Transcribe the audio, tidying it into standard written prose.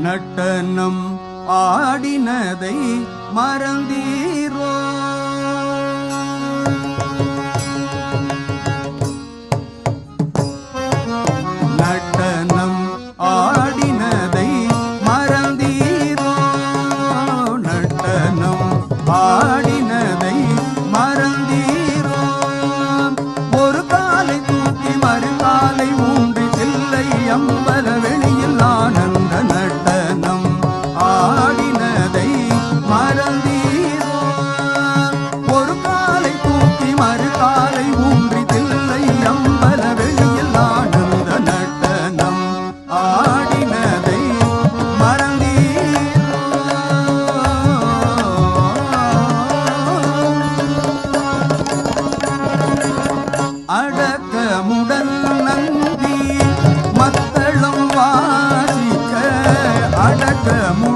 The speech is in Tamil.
நட்டனம் ஆடினதை மறந்தீரோ? நட்டனம் ஆடினதை மறந்தீரோ? நட்டனம் ஆடினதை மறந்தீரோ? ஒரு காலை தூக்கி மறு காலை ஊன்றி தில்லை அம்பல வெளியில் ஆனந்த நட்டனம் ஆடினதை மறந்தீரோ? ஒரு காலை தூக்கி மறு காலை ஊன்றி தில்லை அம்பல வெளியில் ஆனந்த நட்டனம் ஆடினதை மறந்தீரோ? அடக்கமுடன் நந்தி மத்தளம் வாசிக்க அடக்கமுடன்